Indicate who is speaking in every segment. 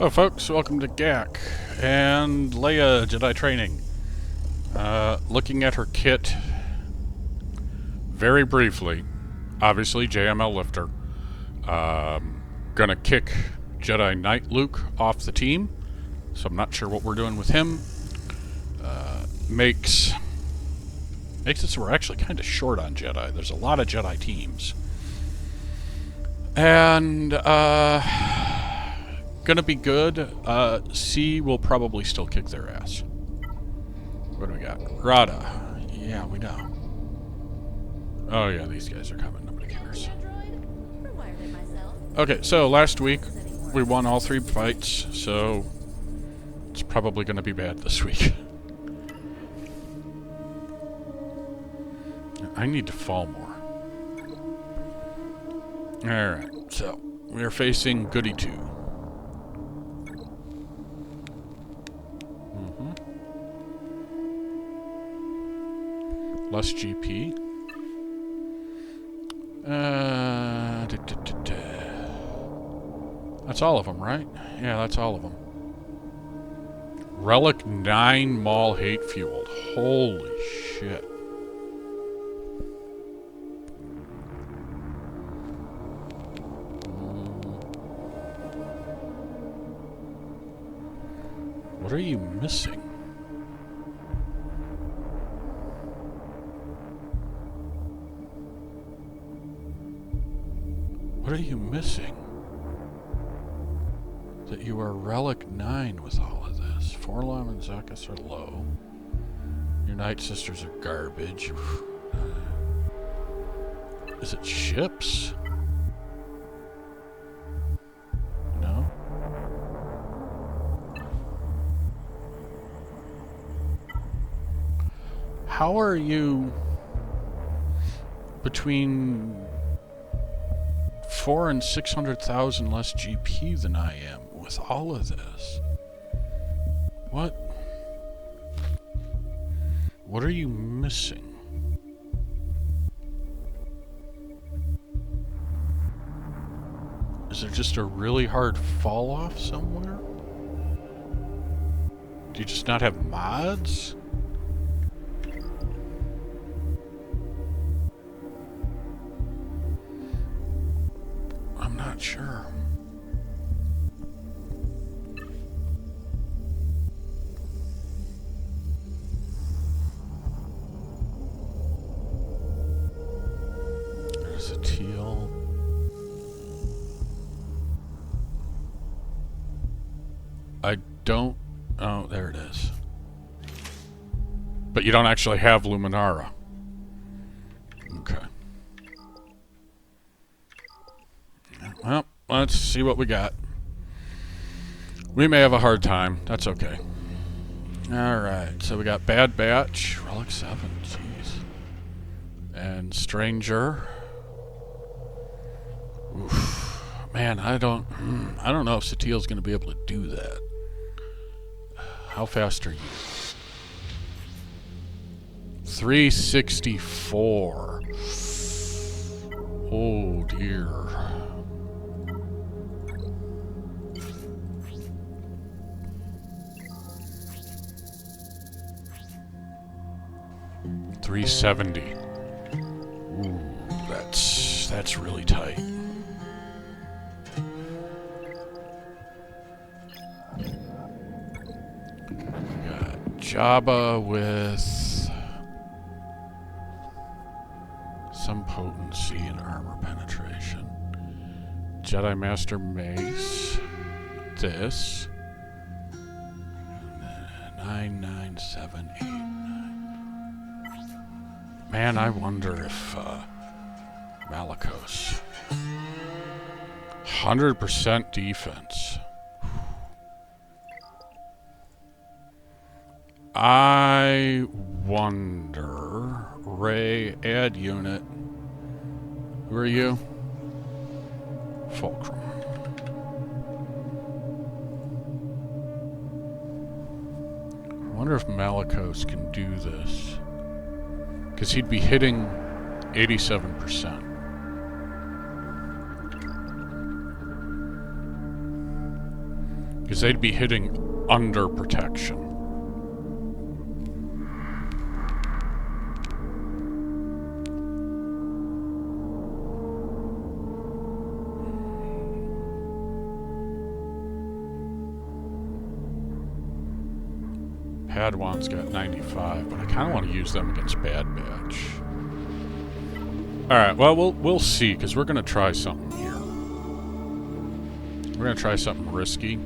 Speaker 1: Hello folks, welcome to GAC and Leia Jedi Training. Looking at her kit very briefly, obviously JML Lifter. Gonna kick Jedi Knight Luke off the team, so I'm not sure what we're doing with him. Makes it so we're actually kind of short on Jedi. There's a lot of Jedi teams. And, gonna be good. C will probably still kick their ass. What do we got? Rada. Yeah, we know. Oh yeah, these guys are coming. Nobody cares. Okay, so last week we won all 3 fights, so it's probably gonna be bad this week. I need to fall more. Alright, so we are facing Goody 2. Less GP. That's all of them, right? Yeah, that's all of them. Relic 9 Maul Hate Fueled. Holy shit. What are you missing? What are you missing? That you are Relic 9 with all of this. Forlom and Zuckuss are low. Your Night Sisters are garbage. Is it ships? No? How are you between 400,000 and 600,000 less GP than I am with all of this? What? What are you missing? Is there just a really hard fall off somewhere? Do you just not have mods? Not sure. There's a teal. I don't... Oh, there it is. But you don't actually have Luminara. Okay. Well, let's see what we got. We may have a hard time. That's okay. Alright, so we got Bad Batch, Relic 7, jeez. And Stranger. Oof. Man, I don't know if Satele's going to be able to do that. How fast are you? 364. Oh dear. $370. Ooh, that's really tight. We got Jabba with some potency and armor penetration. Jedi Master Mace. This. 99789. Man, I wonder if Malgus. 100% defense. I wonder. Ray, add unit. Who are you? Fulcrum. I wonder if Malgus can do this. Because he'd be hitting 87%. Because they'd be hitting under protection. Padawan's got 95, but I kind of want to use them against Bad Batch. Alright, well, we'll see, because we're going to try something here. We're going to try something risky.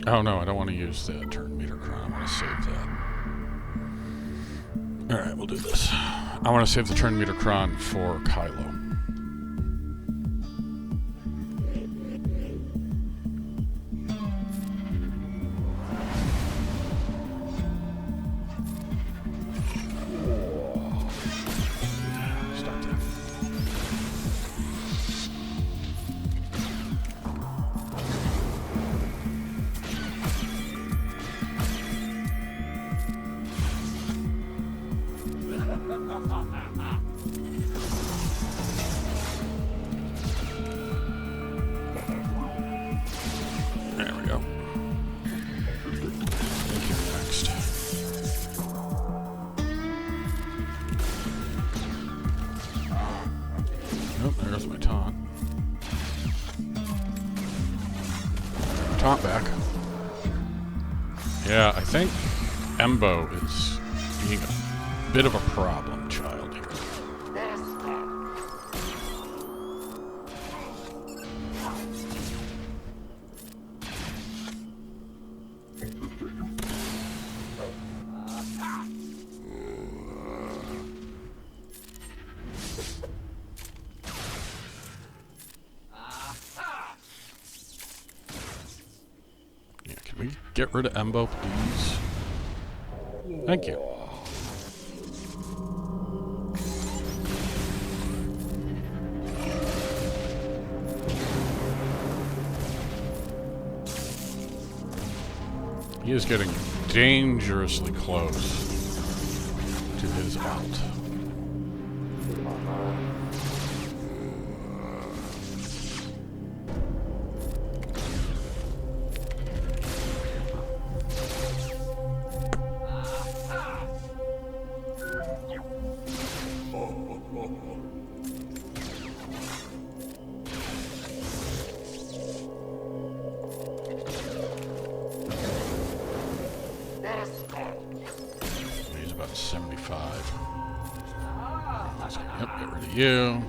Speaker 1: Oh no, I don't want to use the turn meter chron. I want to save that. Alright, we'll do this. I want to save the turn meter chron for Kylo. Taunt back. Yeah, I think Embo is being a bit of a problem child here. Get rid of Embo, please. Thank you. He is getting dangerously close to his out. He's about 75. Yep, get rid of you.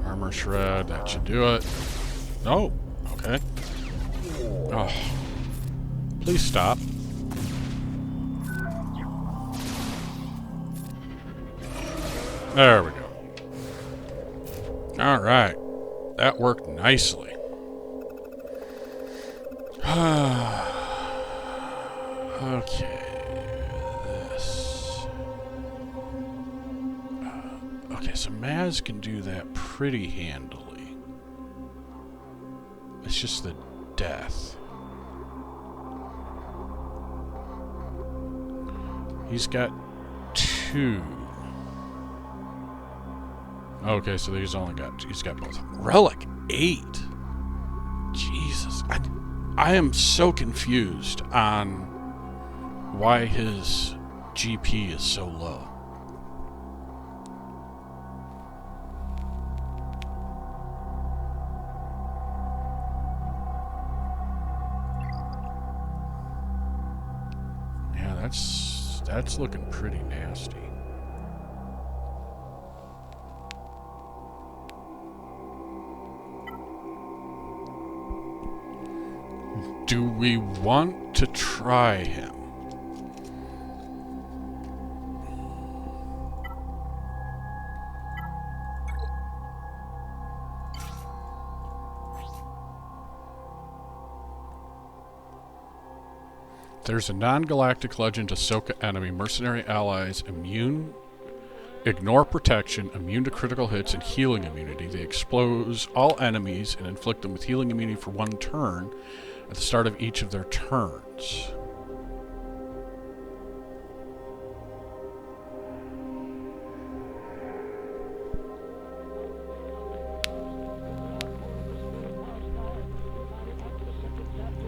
Speaker 1: Armor shred, that should do it. Oh, okay. Oh, please stop. There we go. All right, that worked nicely. Okay, this. Okay, so Maz can do that pretty handily. It's just the death. He's got 2. Okay, so he's got both. Relic 8. Jesus, I am so confused on why his GP is so low. Yeah, that's looking pretty nasty. Do we want to try him? There's a non-galactic legend Ahsoka enemy. Mercenary allies immune, ignore protection, immune to critical hits, and healing immunity. They expose all enemies and inflict them with healing immunity for 1 turn at the start of each of their turns.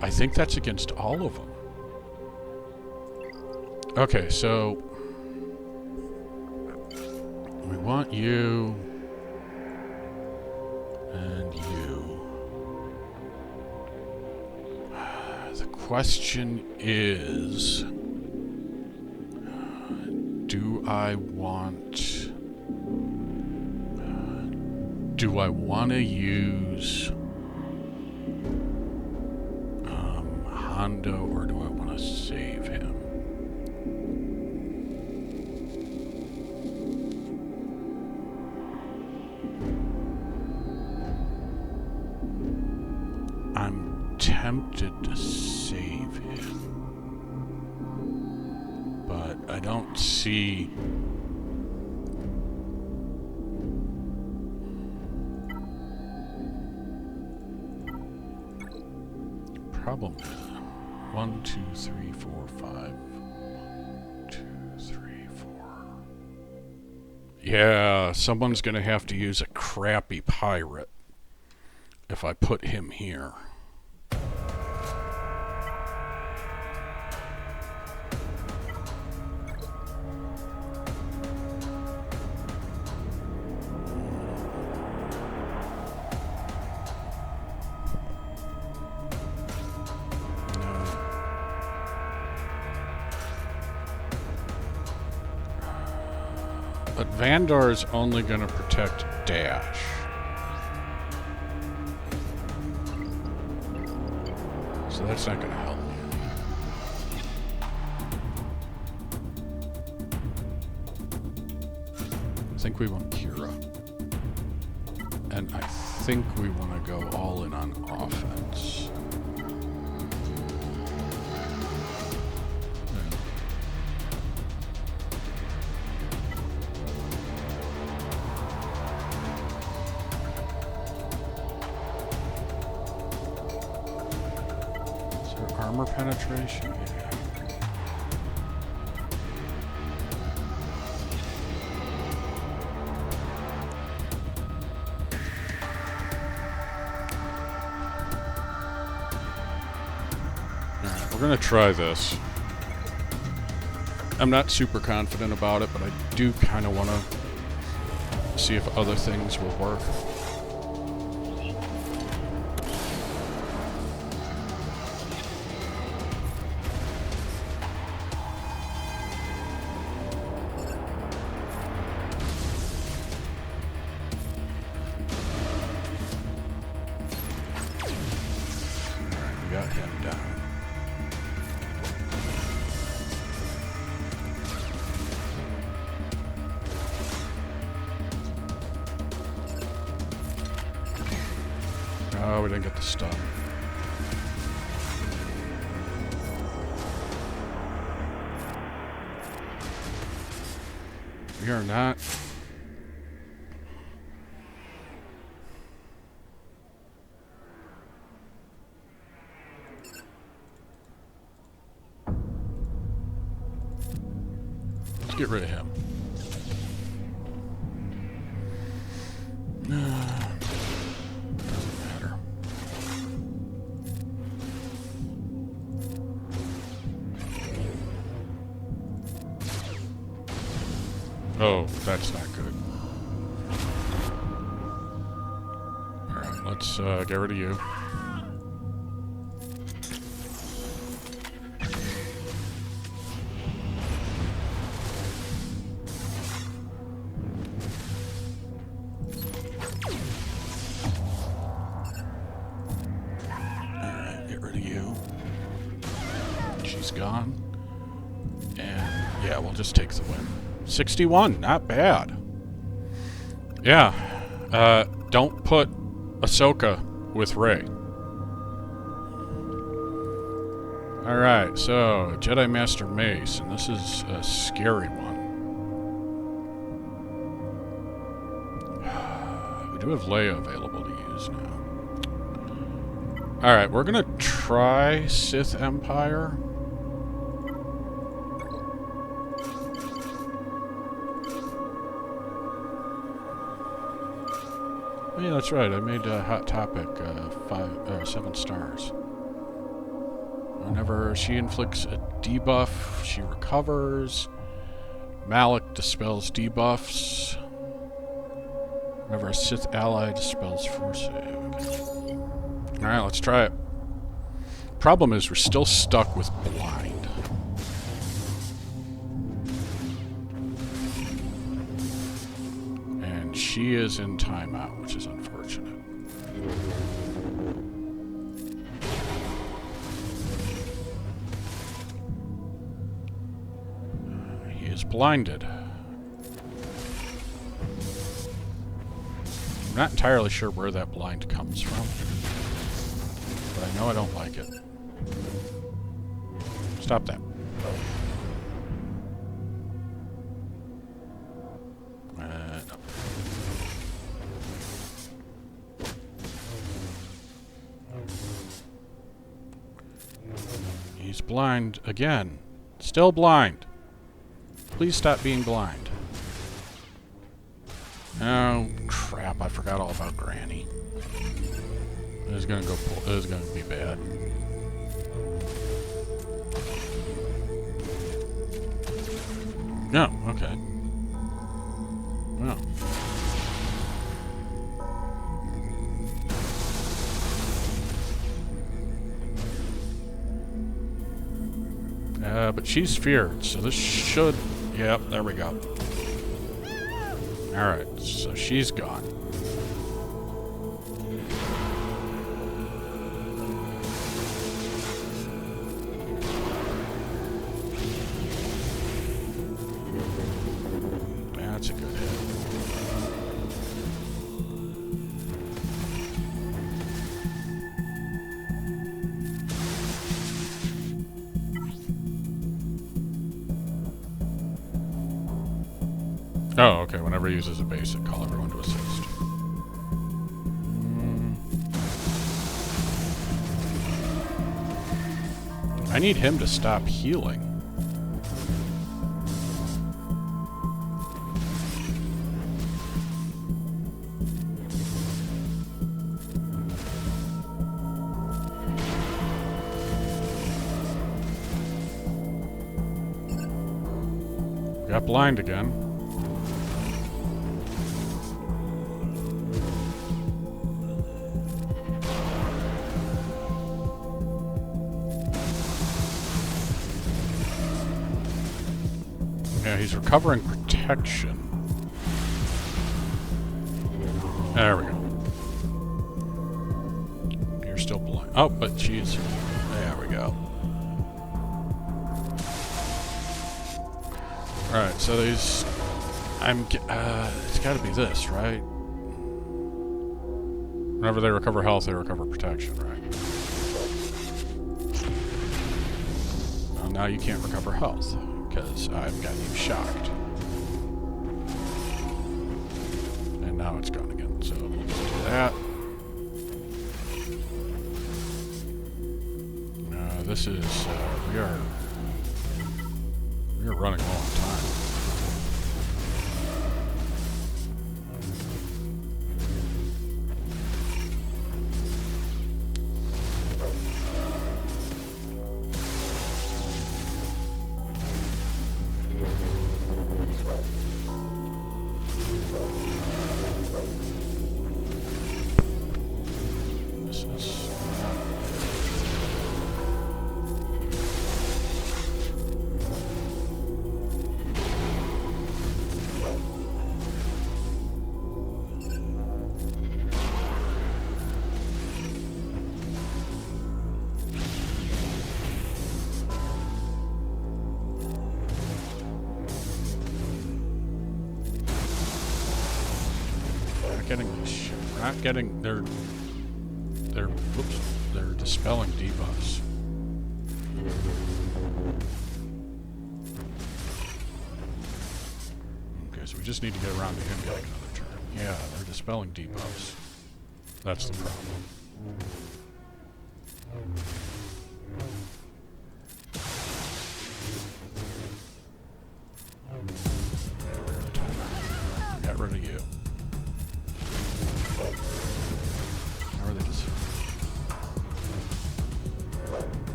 Speaker 1: I think that's against all of them. Okay, so we want you and you. The question is, do I want to use Hondo, or do I want to save him? I'm tempted to save him, but I don't see... Problem is 1, 2, 3, 4, 5. 2, 3, 4. Yeah, someone's gonna have to use a crappy pirate if I put him here. But Vandar is only going to protect Dash. So that's not going to help me. I think we want Kira. And I think we want to go all in on offense. Armor penetration? Yeah. Alright, we're gonna try this. I'm not super confident about it, but I do kind of want to see if other things will work. Oh, we didn't get the stun. We are not... Let's get rid of him. Oh, that's not good. Alright, let's get rid of you. Alright, get rid of you. She's gone. And yeah, we'll just take the win. 61, not bad. Yeah, don't put Ahsoka with Rey. Alright, so Jedi Master Mace, and this is a scary one. We do have Leia available to use now. Alright, we're gonna try Sith Empire. Oh, yeah, that's right. I made a Hot Topic 7 stars. Whenever she inflicts a debuff, she recovers. Malik dispels debuffs. Whenever a Sith ally dispels force save. Alright, let's try it. Problem is, we're still stuck with blind. And she is in timeout, which is unfortunate. He is blinded. I'm not entirely sure where that blind comes from, but I know I don't like it. Stop that. No. He's blind again. Still blind. Please stop being blind. Oh, crap. I forgot all about Granny. This is gonna go. This is gonna be bad. No, okay. Well. But she's feared, so this should... Yep, there we go. Alright, so she's gone. That's a good hit. Oh, okay. Whenever he uses a basic, call everyone to assist. I need him to stop healing. Got blind again. Yeah, he's recovering protection. There we go. You're still blind. Oh, but she's... There we go. Alright, so these... it's gotta be this, right? Whenever they recover health, they recover protection, right? Well, now you can't recover health, because I've got you shocked. And now it's gone again, so we'll do that. This is, we are running low on time. We're not getting they're dispelling debuffs. Okay, so we just need to get around to him getting another turn. Yeah, they're dispelling debuffs. That's the problem. Got rid of you. How are they just...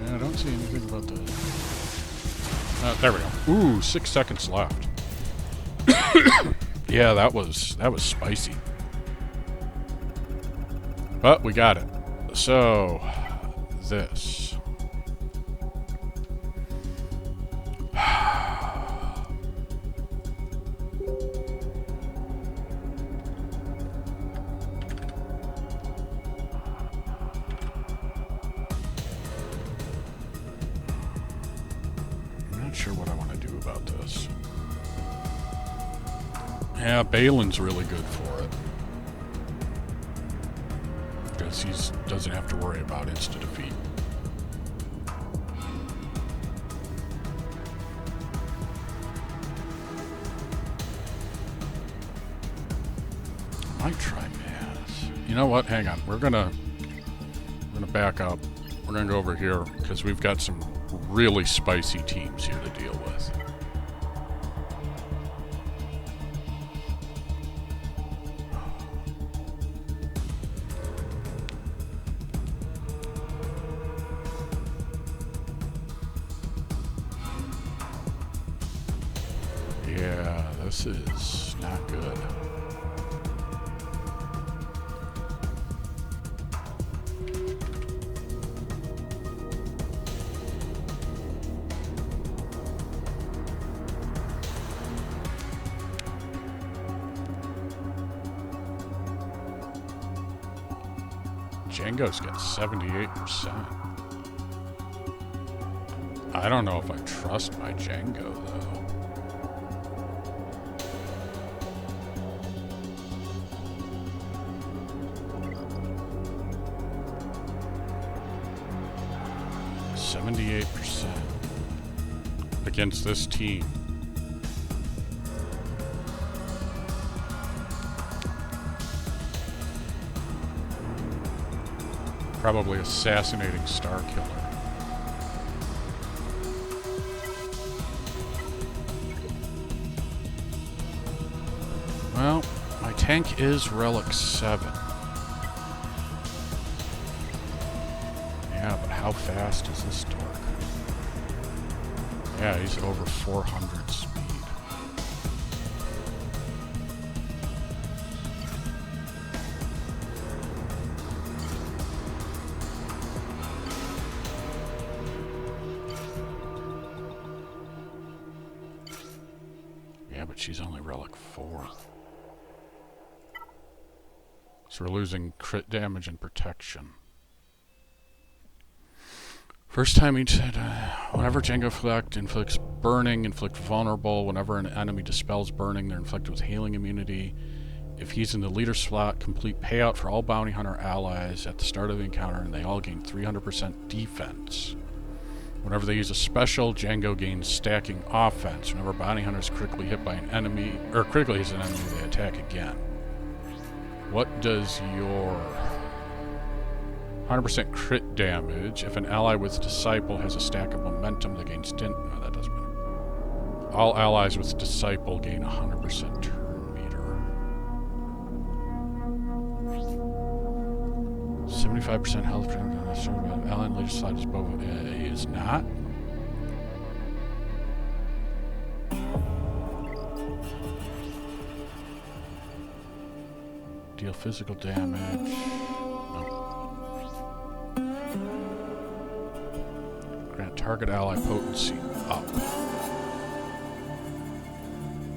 Speaker 1: Yeah, I don't see anything about the... there we go. Ooh, 6 seconds left. Yeah, that was spicy. But we got it. So, this. I'm not sure what I want to do about this. Yeah, Baylan's really good for it. Because he doesn't have to worry about insta-defeat. I might try Maz. You know what? Hang on. We're gonna back up. We're gonna go over here because we've got some really spicy teams here to deal with. Yeah, this is not good. Jango's got 78%. I don't know if I trust my Jango, though. Against this team. Probably assassinating Star Killer. Well, my tank is Relic 7. Yeah, but how fast is this dork? Yeah, he's over 400 speed. Yeah, but she's only Relic 4. So we're losing crit damage and protection. First time each said, whenever Jango inflicts burning, inflict vulnerable. Whenever an enemy dispels burning, they're inflicted with healing immunity. If he's in the leader slot, complete payout for all bounty hunter allies at the start of the encounter, and they all gain 300% defense. Whenever they use a special, Jango gains stacking offense. Whenever bounty hunter is critically hit by an enemy, or critically hits an enemy, they attack again. What does your 100% crit damage? If an ally with Disciple has a stack of momentum, they gain stint. No, that doesn't matter. All allies with Disciple gain 100% turn meter. 75% health. Ally in leader slot is both. He is not. Deal physical damage. Grant target ally potency up.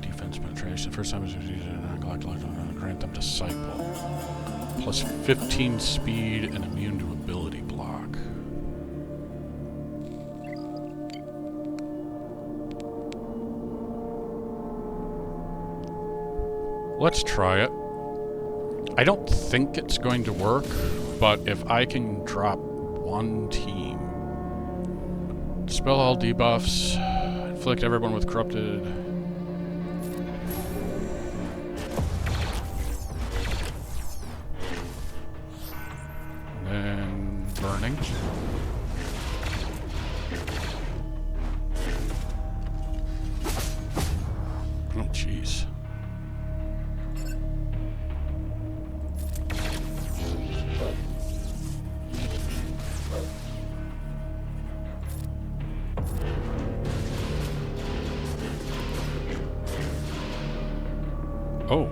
Speaker 1: Defense penetration. First time is grant them Disciple. Plus 15 speed and immune to ability block. Let's try it. I don't think it's going to work, but if I can drop one team, dispel all debuffs, inflict everyone with corrupted. And burning. Oh, jeez. Oh.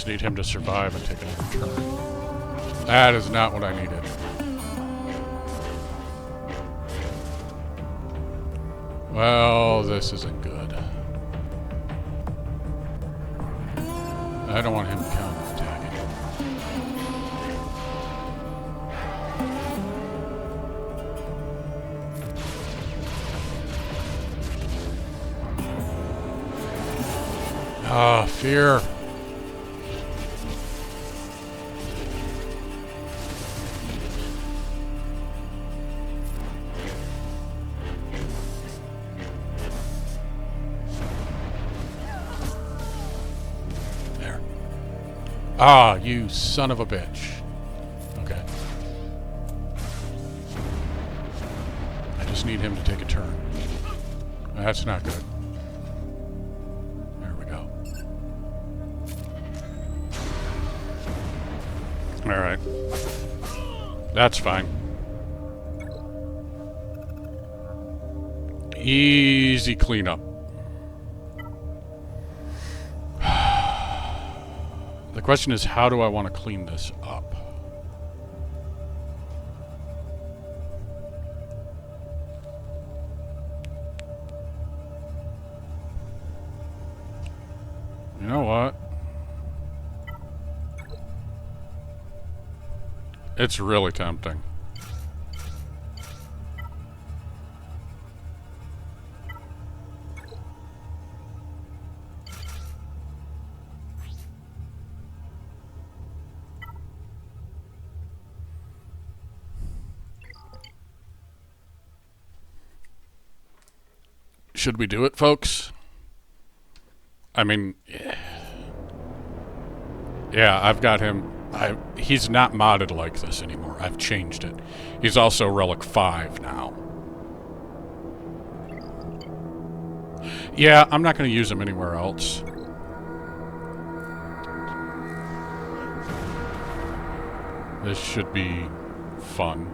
Speaker 1: Need him to survive and take another turn. That is not what I needed. Well, this isn't good. I don't want him counterattacking. Ah, fear. Ah, you son of a bitch. Okay. I just need him to take a turn. That's not good. There we go. Alright. That's fine. Easy cleanup. The question is, how do I want to clean this up? You know what? It's really tempting. Should we do it, folks? I mean, yeah, I've got him. He's not modded like this anymore. I've changed it. He's also Relic 5 now. Yeah, I'm not going to use him anywhere else. This should be fun.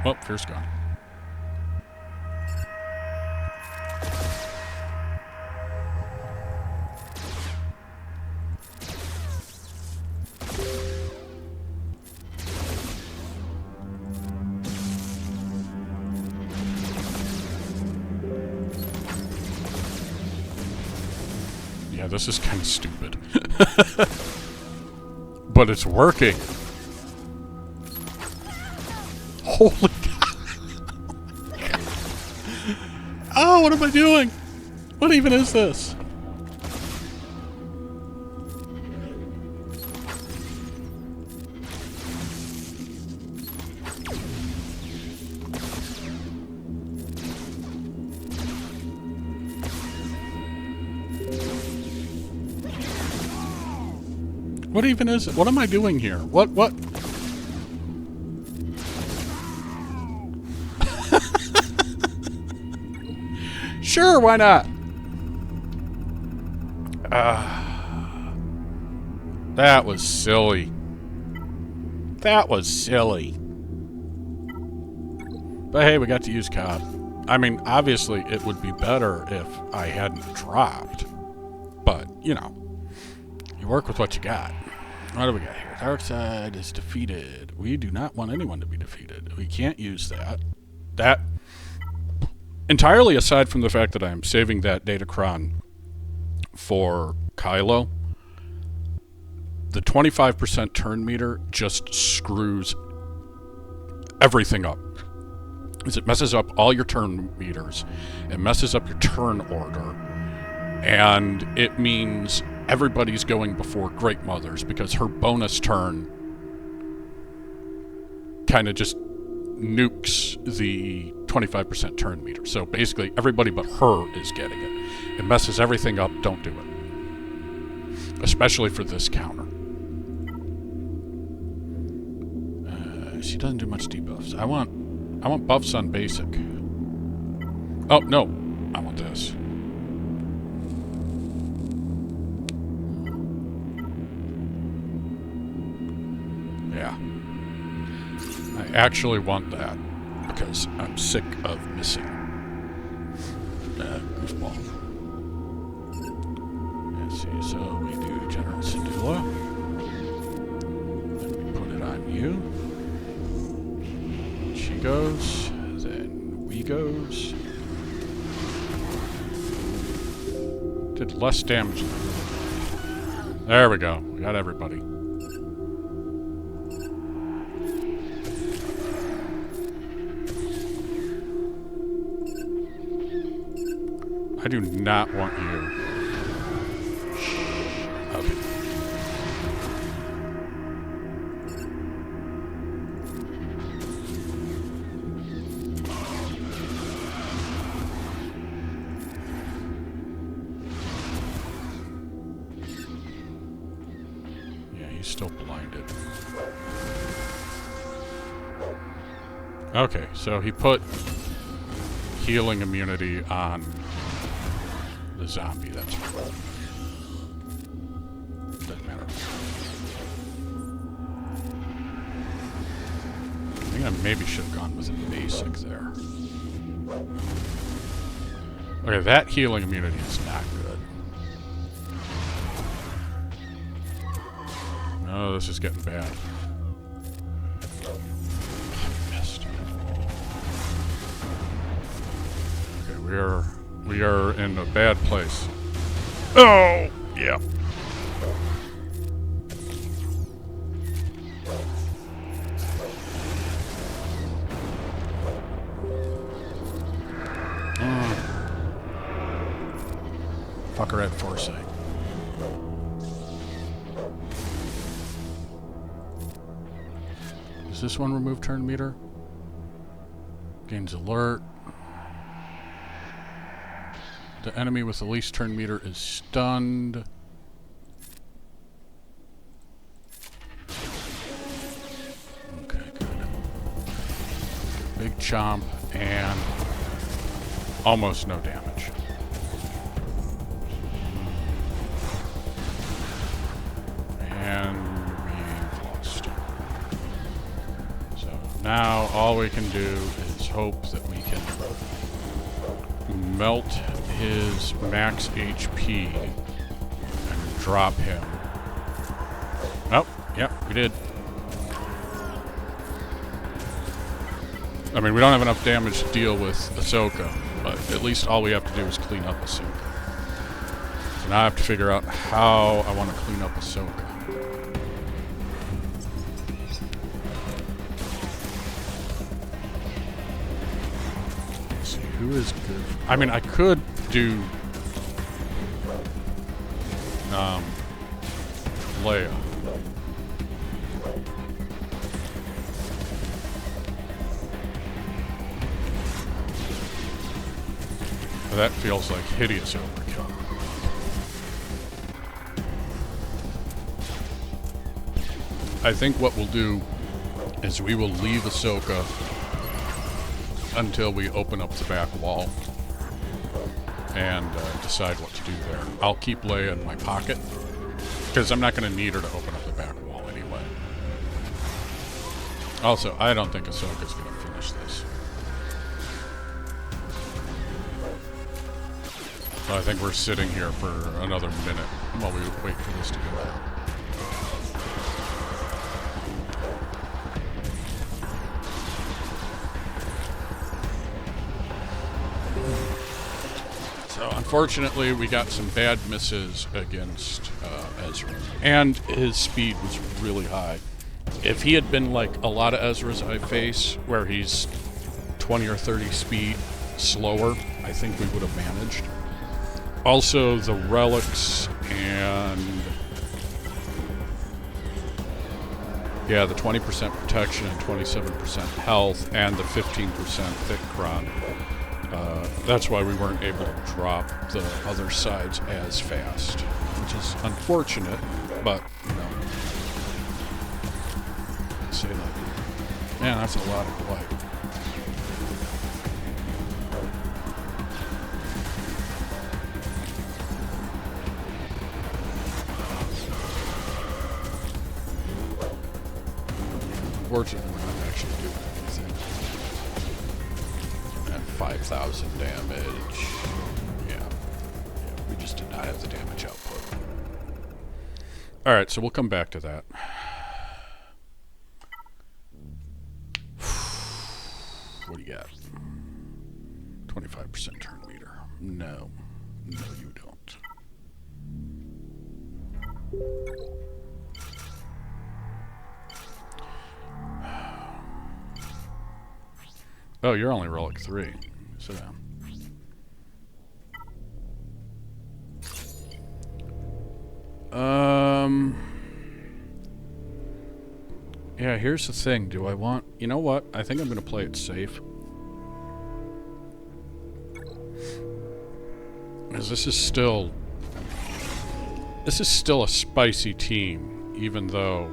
Speaker 1: Oh, fear's gone. Yeah, this is kind of stupid. But it's working. Holy God. Oh, what am I doing? What even is this? What even is it? What am I doing here? What? Sure, why not? That was silly. That was silly. But hey, we got to use Cobb. I mean, obviously, it would be better if I hadn't dropped. But, you know, you work with what you got. What do we got here? Darkseid is defeated. We do not want anyone to be defeated. We can't use that. That, entirely aside from the fact that I'm saving that Datacron for Kylo, the 25% turn meter just screws everything up. It messes up all your turn meters. It messes up your turn order. And it means everybody's going before Great Mothers because her bonus turn kind of just nukes the 25% turn meter. So basically, everybody but her is getting it. It messes everything up. Don't do it. Especially for this counter. She doesn't do much debuffs. I want buffs on basic. Oh, no. I want this. Yeah. I actually want that because I'm sick of missing goofball. Let's see, so we do General Syndulla. Then we put it on you. She goes, then we goes. Did less damage. There we go. We got everybody. I do not want you. Okay. Yeah, he's still blinded. Okay, so he put healing immunity on the zombie, that's right. Doesn't matter. I think I maybe should have gone with a basic there. Okay, that healing immunity is not good. No, this is getting bad. I missed. Okay, we are in a bad place. Oh! Yeah. Fucker had foresight. Does this one remove turn meter? Gains alert. The enemy with the least turn meter is stunned. Okay, good. Big chomp and almost no damage. And we've lost. So now all we can do is hope that we can melt his max HP and drop him. Oh, yeah, we did. I mean, we don't have enough damage to deal with Ahsoka, but at least all we have to do is clean up Ahsoka. So now I have to figure out how I want to clean up Ahsoka. Let's see, who is good? I mean, I could do Leia. That feels like hideous overkill. I think what we'll do is we will leave Ahsoka until we open up the back wall and decide what to do there. I'll keep Leia in my pocket because I'm not going to need her to open up the back wall anyway. Also, I don't think Ahsoka's going to finish this. So I think we're sitting here for another minute while we wait for this to go out. So unfortunately, we got some bad misses against Ezra. And his speed was really high. If he had been like a lot of Ezras I face, where he's 20 or 30 speed slower, I think we would have managed. Also, the relics and... yeah, the 20% protection and 27% health and the 15% thick cron. That's why we weren't able to drop the other sides as fast, which is unfortunate, but, you know, say that. Man, that's a lot of light. Unfortunately, we're not actually doing anything. At 5,000 damage. Yeah, we just did not have the damage output. Alright, so we'll come back to that. What do you got? 25% turn meter. No. No, you don't. Oh, you're only relic 3. Sit down. Yeah, here's the thing. Do I want... you know what? I think I'm going to play it safe. Because this is still... this is still a spicy team, even though...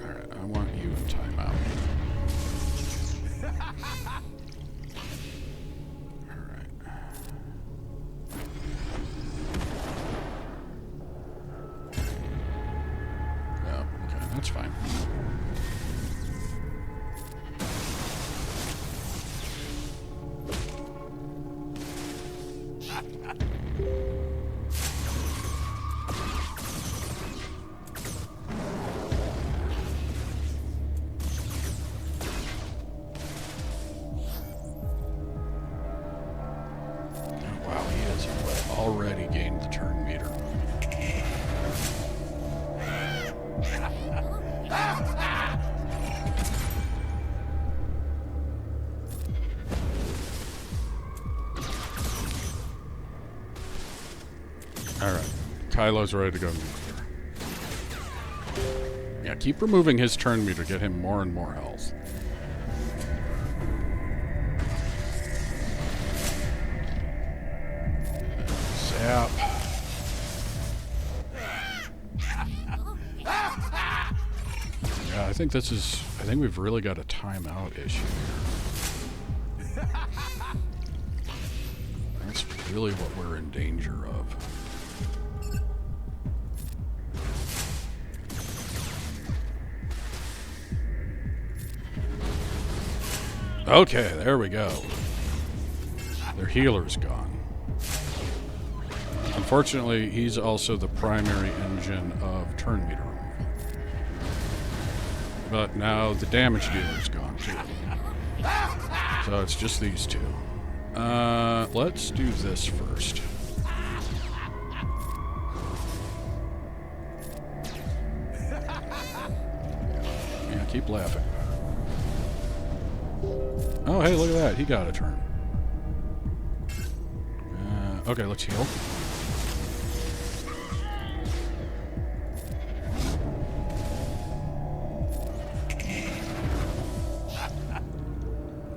Speaker 1: Alright, I want you in timeout. That's fine. Wow, he has already gained the turn meter. Alright, Kylo's ready to go nuclear. Yeah, keep removing his turn meter, get him more and more health. Zap. Yeah, I think this is... I think we've really got a timeout issue here. That's really what we're in danger of. Okay, there we go. Their healer's gone. Unfortunately, he's also the primary engine of turn meter removal. But now the damage dealer's gone too. So it's just these two. Let's do this first. Yeah, keep laughing. Oh, hey, look at that. He got a turn. Okay, let's heal.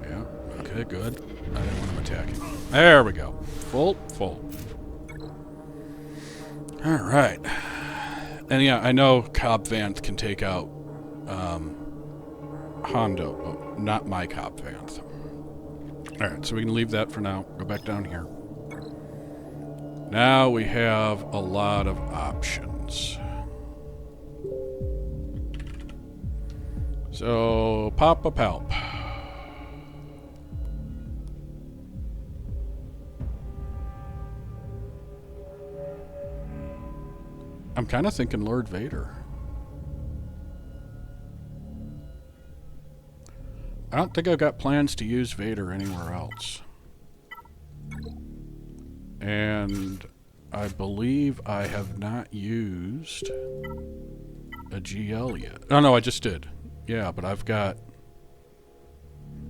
Speaker 1: Yeah, okay, good. I didn't want him attacking. There we go. Full. Alright. And yeah, I know Cobb Vanth can take out Hondo, but not my Cobb Vanth. Alright, so we can leave that for now. Go back down here. Now we have a lot of options. So, pop a palp. I'm kind of thinking Lord Vader. I don't think I've got plans to use Vader anywhere else. And I believe I have not used a GL yet. Oh no, I just did. Yeah, but I've got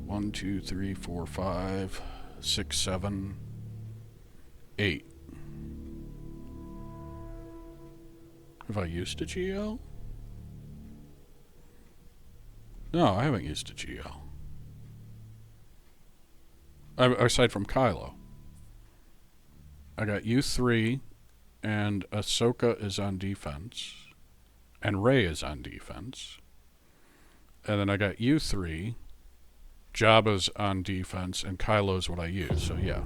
Speaker 1: 1, 2, 3, 4, 5, 6, 7, 8. Have I used a GL? No, I haven't used a GL. Aside from Kylo. I got U3, and Ahsoka is on defense, and Rey is on defense. And then I got U3, Jabba's on defense, and Kylo's what I use. So yeah,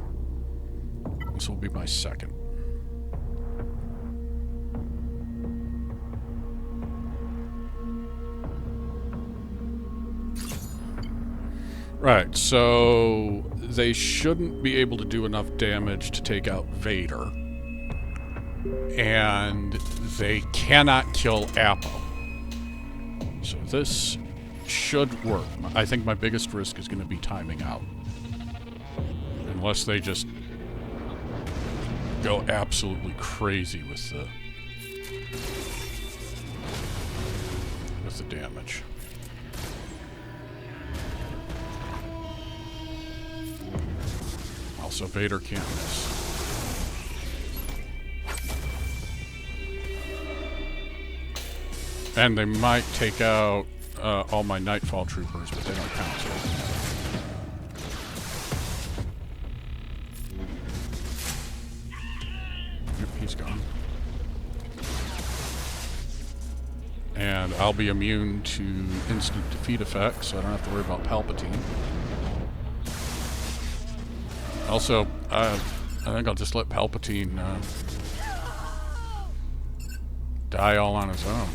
Speaker 1: this will be my second. Right, so they shouldn't be able to do enough damage to take out Vader. And they cannot kill Appo. So this should work. I think my biggest risk is going to be timing out. Unless they just go absolutely crazy with the damage. Also, Vader can't miss. And they might take out all my Nightfall troopers, but they don't count. So. Yep, he's gone. And I'll be immune to instant defeat effects, so I don't have to worry about Palpatine. Also, I think I'll just let Palpatine die all on his own.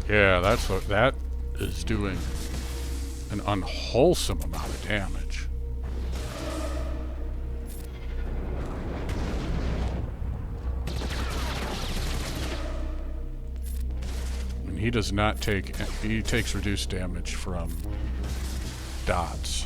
Speaker 1: Yeah, that's what that is doing. An unwholesome amount of damage. He does not take... He takes reduced damage from dots.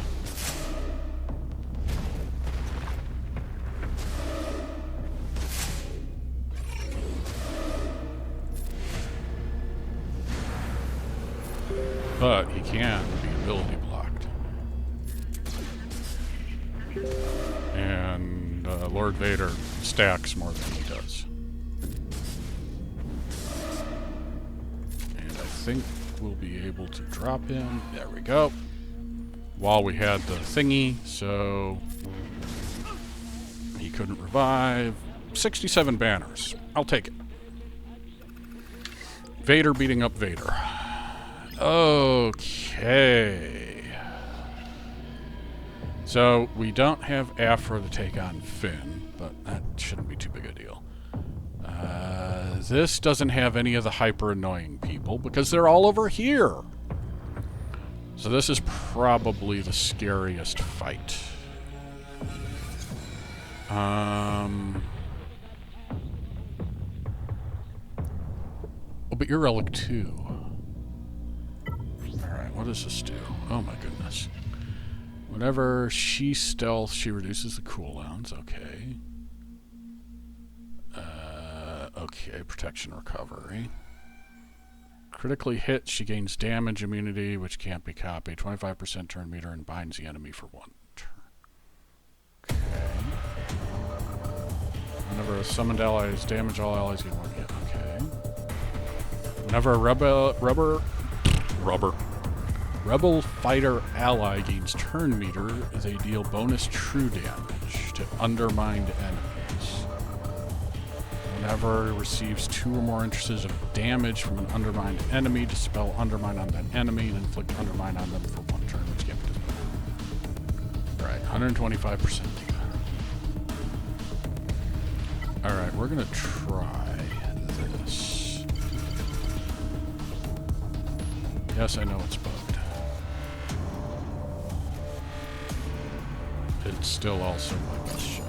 Speaker 1: But he can be ability blocked. And Lord Vader stacks more than he does. I think we'll be able to drop him. There we go. While we had the thingy, so he couldn't revive. 67 banners. I'll take it. Vader beating up Vader. Okay. So we don't have Aphra to take on Finn, but that shouldn't be too big a deal. This doesn't have any of the hyper annoying people because they're all over here. So this is probably the scariest fight. Oh, but you're relic 2. Alright, what does this do? Oh my goodness. Whenever she stealths, she reduces the cooldowns. Okay. Okay, protection recovery. Critically hit, she gains damage immunity, which can't be copied. 25% turn meter and binds the enemy for 1 turn. Okay. Whenever a summoned ally is damaged, all allies get 1 hit. Okay. Whenever a Rebel fighter ally gains turn meter, they deal bonus true damage to undermined enemies. Whenever it receives 2 or more instances of damage from an undermined enemy, dispel undermine on that enemy and inflict undermine on them for 1 turn, which can't be done. Alright, 125%. Alright, we're gonna try this. Yes, I know it's bugged. It's still also my best shot.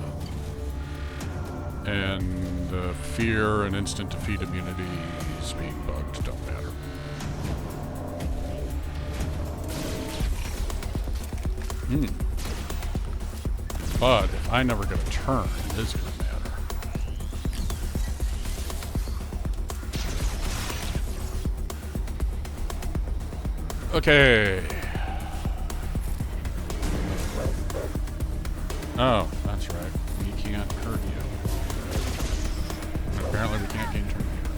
Speaker 1: And the fear and instant defeat immunities being bugged don't matter. But if I never get a turn, it is going to matter. Okay. Oh, that's right. We can't hurt you. And apparently we can't gain turn meter.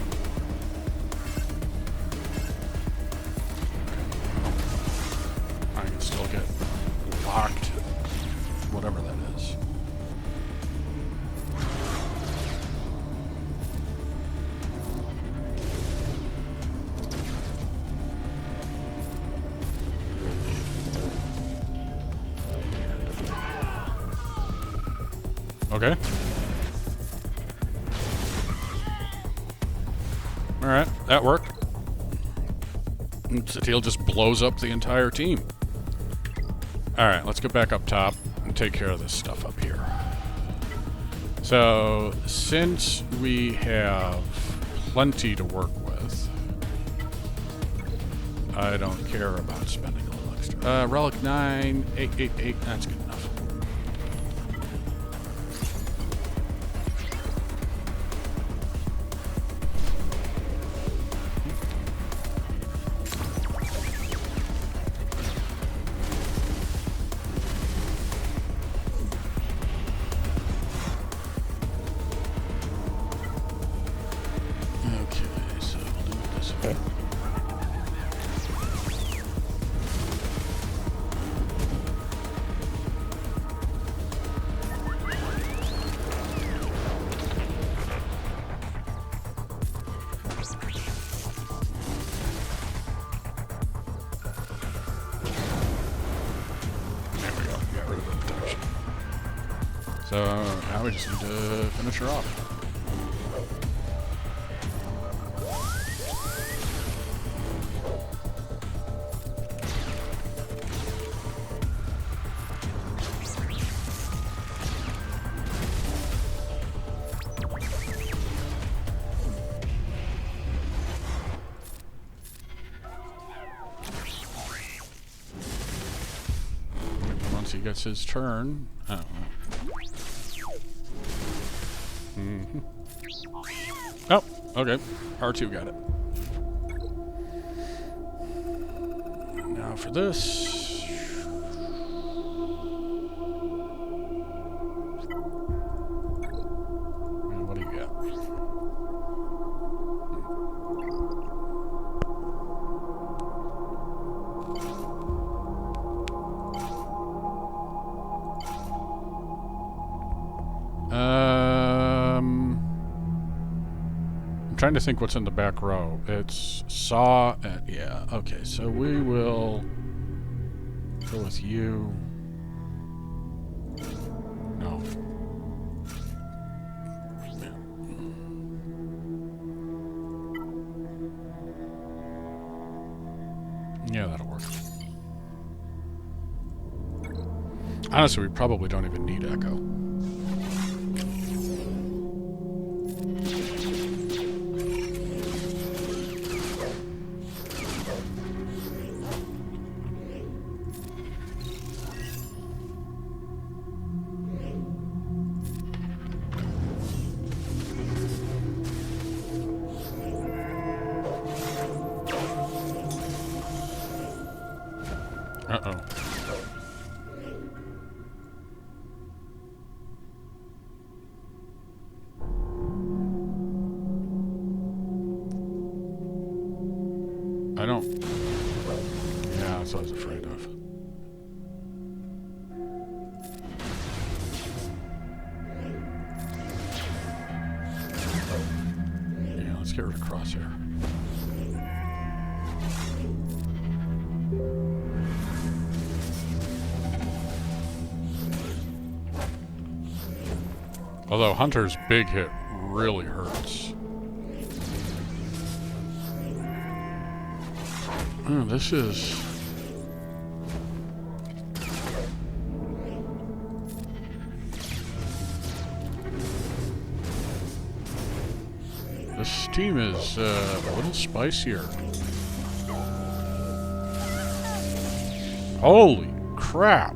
Speaker 1: I can still get locked. Whatever that is. Okay. Alright, that worked. And Satele just blows up the entire team. Alright, let's get back up top and take care of this stuff up here. So, since we have plenty to work with, I don't care about spending a little extra. Relic 9, 888, that's good enough. So now we just need to finish her off. Once he gets his turn, I don't know. Oh, okay. R2 got it. Now for this. What do you got? Trying to think what's in the back row. It's Saw and yeah, okay, so we will go with you. No. Yeah, that'll work. Honestly, we probably don't even need Echo. I don't... Yeah, that's what I was afraid of. Yeah, let's get rid of Crosshair. Although Hunter's big hit really hurts. Oh, this is... This team is a little spicier. Holy crap!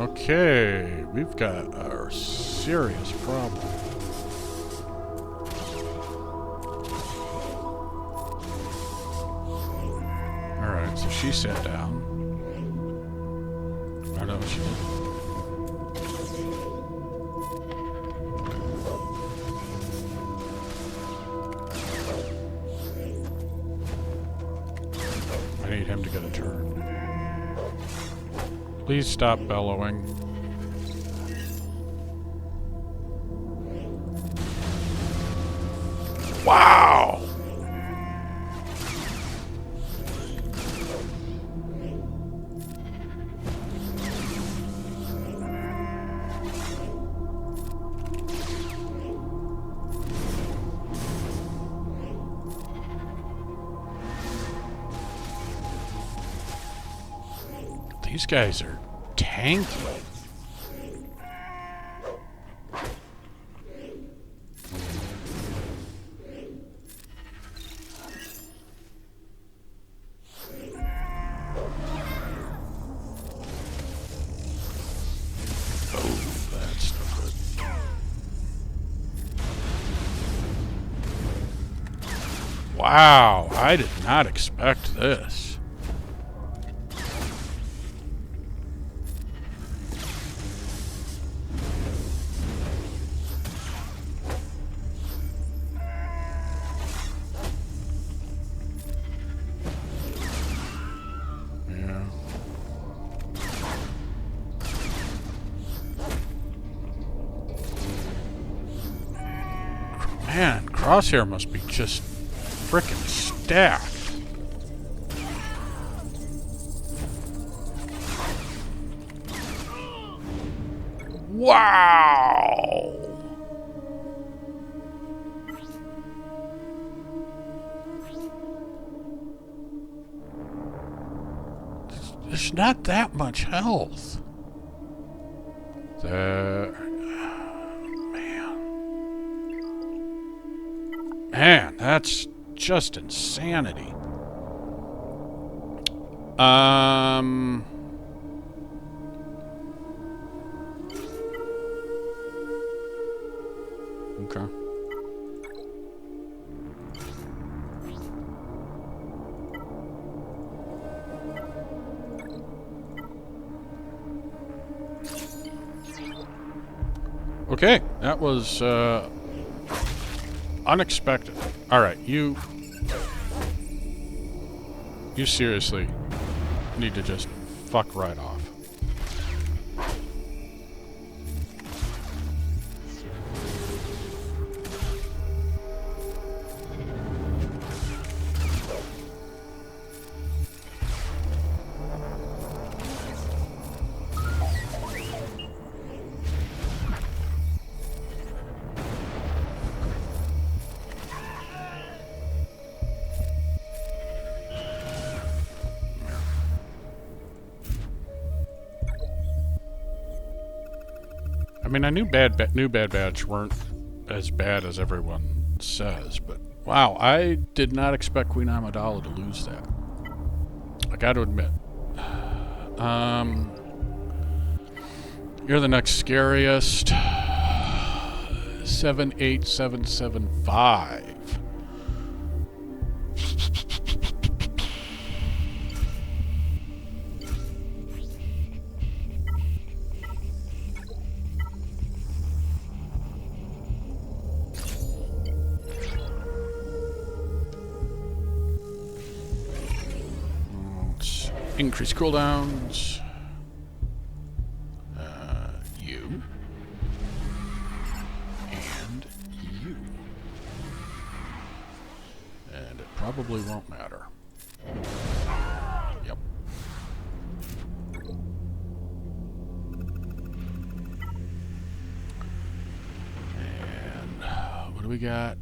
Speaker 1: Okay, we've got a serious problem. Alright, so she sat down. I don't know what she did. I need him to get a turn. Please stop bellowing. Wow! These guys are tanky. Oh, that's no good. Wow, I did not expect this. Man, Crosshair must be just frickin' stacked. Wow! There's not that much health. Man, that's just insanity. Okay. Okay, that was, unexpected. Alright, you seriously need to just fuck right off. I mean, I knew New Bad Batch weren't as bad as everyone says, but wow, I did not expect Queen Amidala to lose that. I got to admit. You're the next scariest. 78775. Increase cooldowns. You. And you. And it probably won't matter. Yep. And what do we got?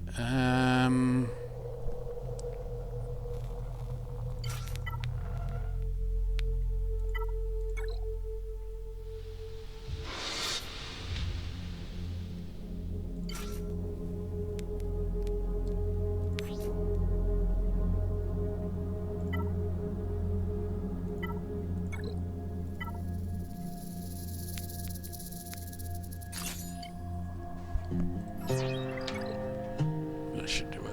Speaker 1: That should do it.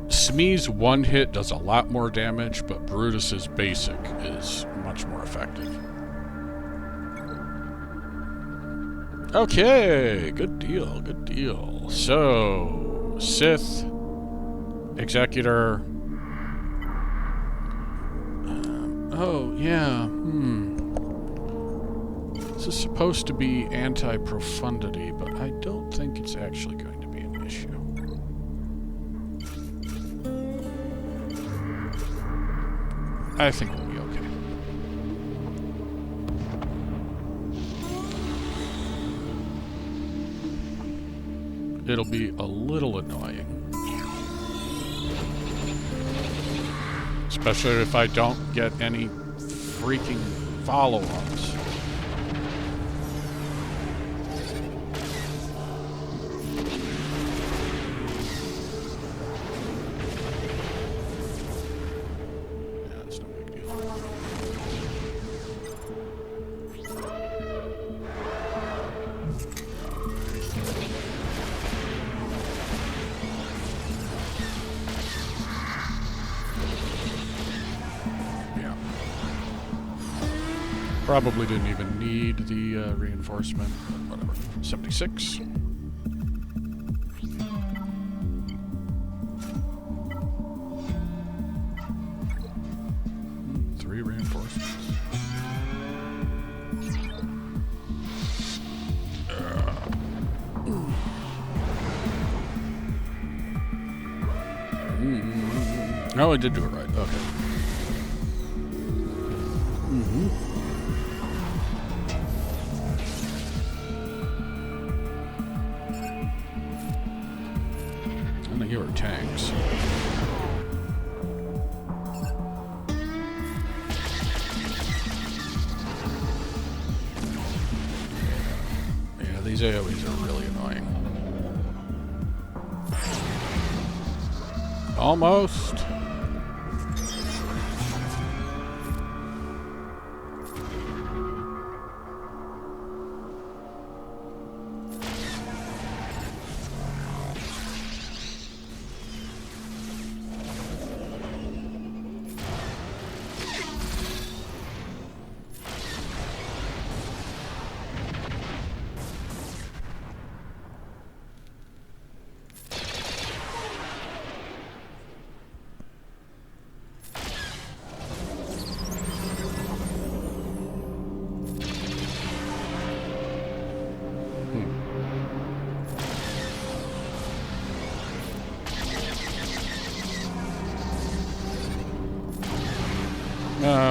Speaker 1: Smee's one hit does a lot more damage, but Brutus's basic is much more effective. Okay, good deal, good deal. So, Sith, Executor. Oh, yeah, This is supposed to be anti-profundity, but I don't think it's actually going to be an issue. I think we'll be okay. It'll be a little annoying. Especially if I don't get any freaking follow-ups. Probably didn't even need the reinforcement, but whatever. 76. Three reinforcements. Oh, I did do it right. Okay. You are tanks. Yeah, these AoEs are really annoying. Almost.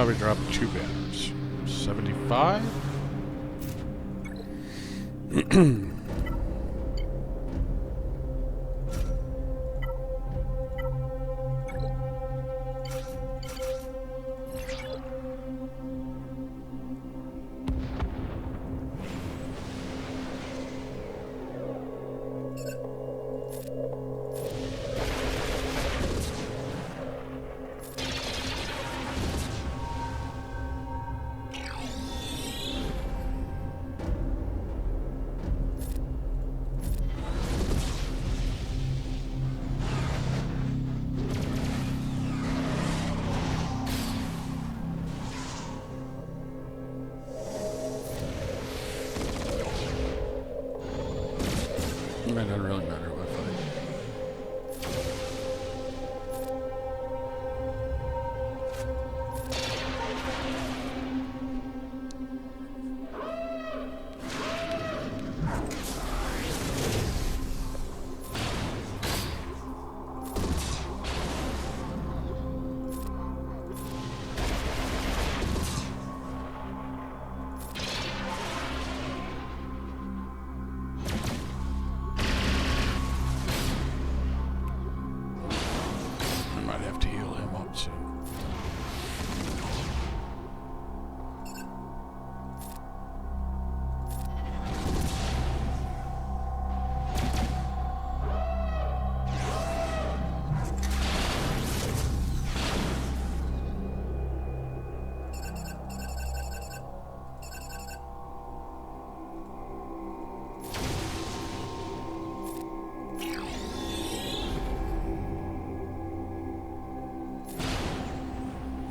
Speaker 1: We dropped 2 banners. 75? doesn't really matter what fight.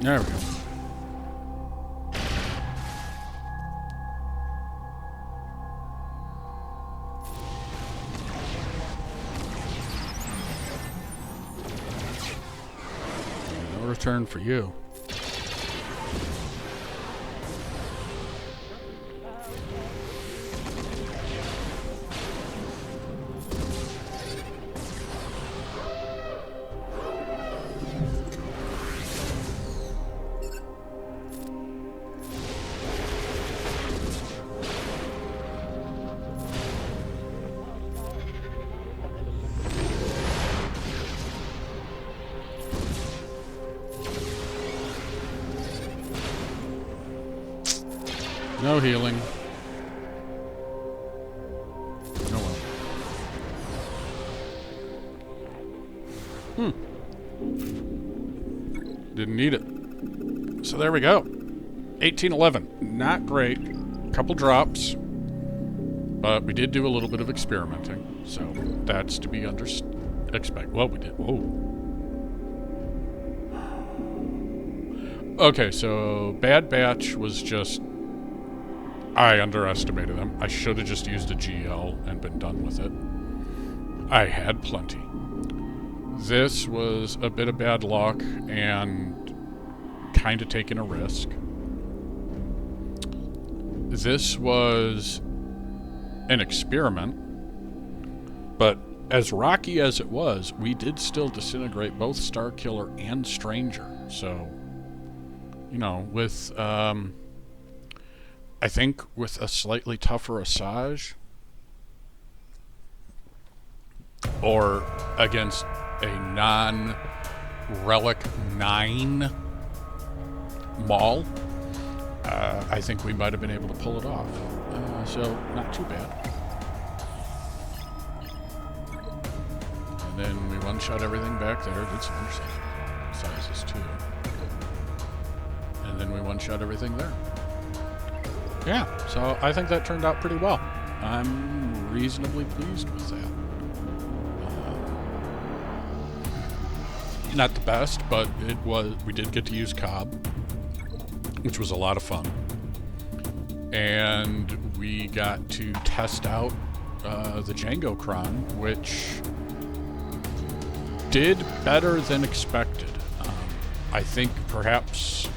Speaker 1: There we go. No return for you. No healing. Oh well. Didn't need it. So there we go. 1811. Not great. Couple drops. But we did do a little bit of experimenting. So that's to be expected. Well, we did. Whoa. Okay, so Bad Batch was just... I underestimated them. I should have just used a GL and been done with it. I had plenty. This was a bit of bad luck and kind of taking a risk. This was an experiment, but as rocky as it was, we did still disintegrate both Starkiller and Stranger. So, you know, with... I think with a slightly tougher Asajj, or against a non-Relic 9 Maul, I think we might have been able to pull it off. So, not too bad. And then we one-shot everything back there, did some sizes too. And then we one-shot everything there. Yeah, so I think that turned out pretty well. I'm reasonably pleased with that. Not the best, but it was. We did get to use Cobb, which was a lot of fun. And we got to test out the Jango Cron, which did better than expected. I think perhaps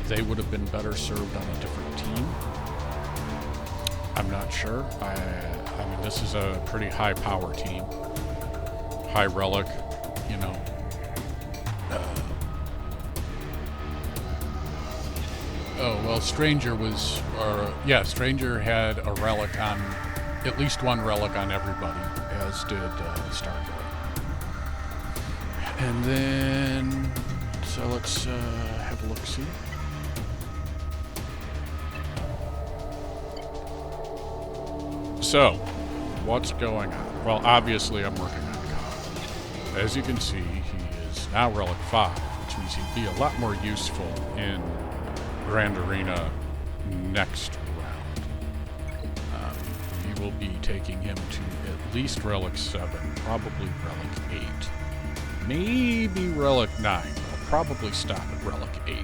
Speaker 1: they would have been better served on a different team. I'm not sure. I mean, this is a pretty high power team. High relic, you know. Oh, well, Stranger was... Stranger had a relic on... At least one relic on everybody, as did Starkiller. And then... So let's have a look-see. So, what's going on? Well, obviously I'm working on Cobb. As you can see, he is now Relic 5, which means he'd be a lot more useful in Grand Arena next round. We will be taking him to at least Relic 7, probably Relic 8, maybe Relic 9. I'll probably stop at Relic 8.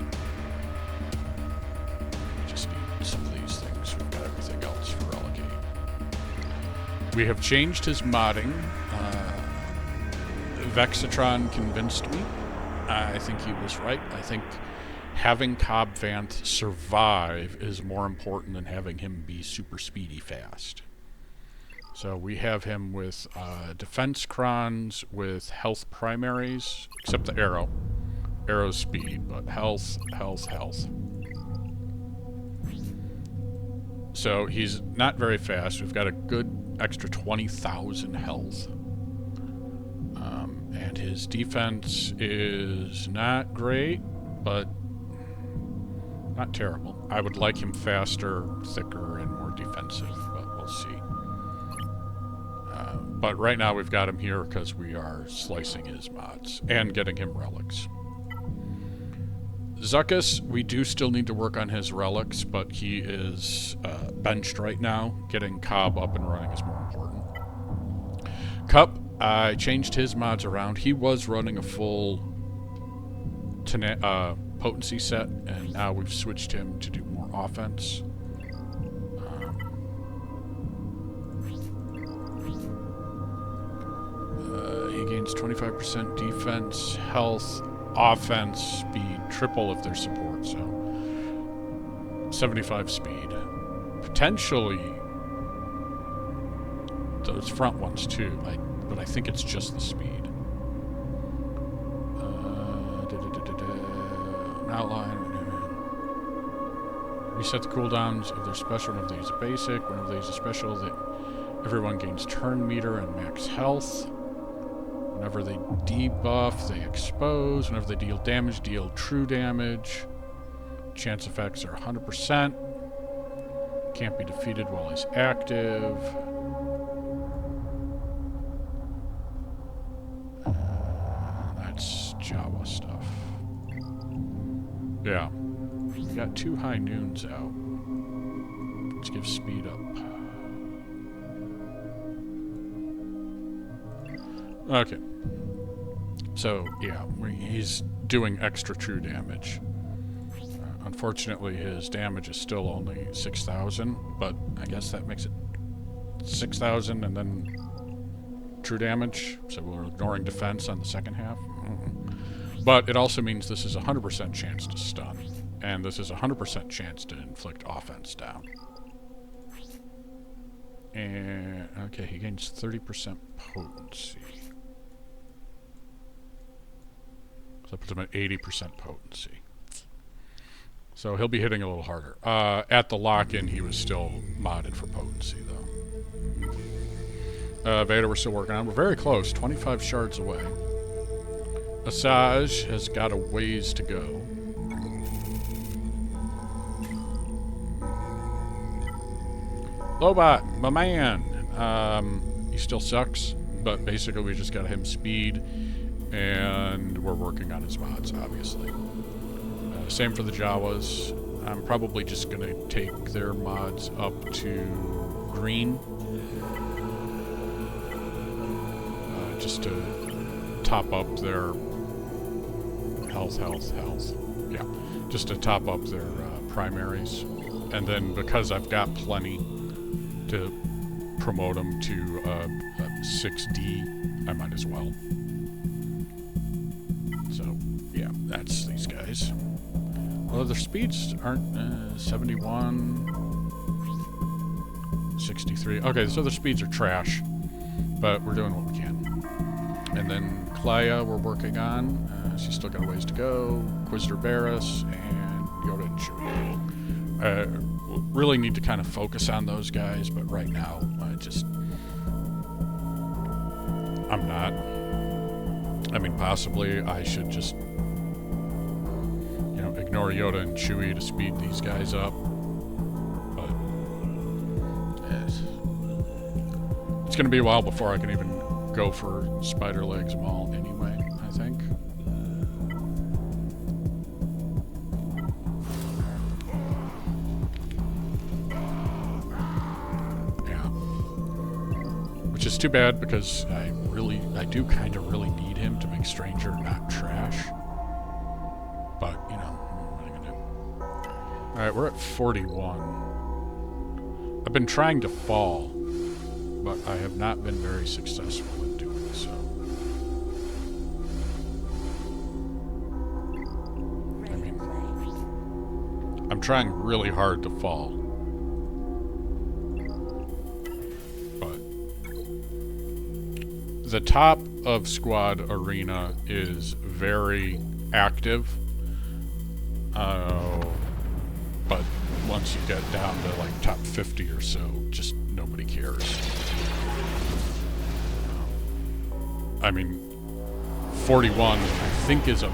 Speaker 1: We have changed his modding. Vexitron convinced me. I think he was right. I think having Cobb Vanth survive is more important than having him be super speedy fast. So we have him with defense crons, with health primaries, except the arrow. Arrow's speed, but health, health, health. So he's not very fast. We've got a good extra 20,000 health. And his defense is not great, but not terrible. I would like him faster, thicker, and more defensive, but we'll see. But right now we've got him here because we are slicing his mods and getting him relics. Zuckuss, we do still need to work on his relics, but he is benched right now. Getting Cobb up and running is more important. Cup, I changed his mods around. He was running a full potency set, and now we've switched him to do more offense. He gains 25% defense, health, offense, speed, triple if there's support, so 75 speed. Potentially those front ones too, but I think it's just the speed. An outline. Reset the cooldowns of their special whenever they use a basic. Whenever they use a special, everyone gains turn meter and max health. Whenever they debuff, they expose. Whenever they deal damage, deal true damage. Chance effects are 100%. Can't be defeated while he's active. That's Jawa stuff. Yeah. We got 2 high noons out. Let's give speed up. Okay. So, yeah, he's doing extra true damage. Unfortunately, his damage is still only 6,000, but I guess that makes it 6,000 and then true damage, so we're ignoring defense on the second half. But it also means this is a 100% chance to stun, and this is a 100% chance to inflict offense down. And, okay, he gains 30% potency. So that puts him at 80% potency. So he'll be hitting a little harder. At the lock-in, he was still modded for potency, though. Vader we're still working on. We're very close, 25 shards away. Asajj has got a ways to go. Lobot, my man. He still sucks, but basically we just got him speed, and we're working on his mods, obviously. Same for the Jawas. I'm probably just going to take their mods up to green. Just to top up their health. Yeah, just to top up their primaries. And then because I've got plenty to promote them to 6D, I might as well. So, yeah, that's these guys. Well, their speeds aren't 71, 63. Okay, so their speeds are trash, but we're doing what we can. And then Leia we're working on. She's still got a ways to go. Quizzer Barris and Yoda and Chewie. Really need to kind of focus on those guys, but right now, I'm not. I mean, possibly I should just, ignore Yoda and Chewie to speed these guys up. But it's going to be a while before I can even go for Spider Legs Maul anyway, I think. Yeah. Which is too bad because I do kind of really need him to make Stranger not trash. But, what am I going to do? Alright, we're at 41. I've been trying to fall. but I have not been very successful in doing so. I mean, I'm trying really hard to fall. But the top of Squad Arena is very active. But once you get down to like top 50 or so, just nobody cares. I mean, 41 I think is a...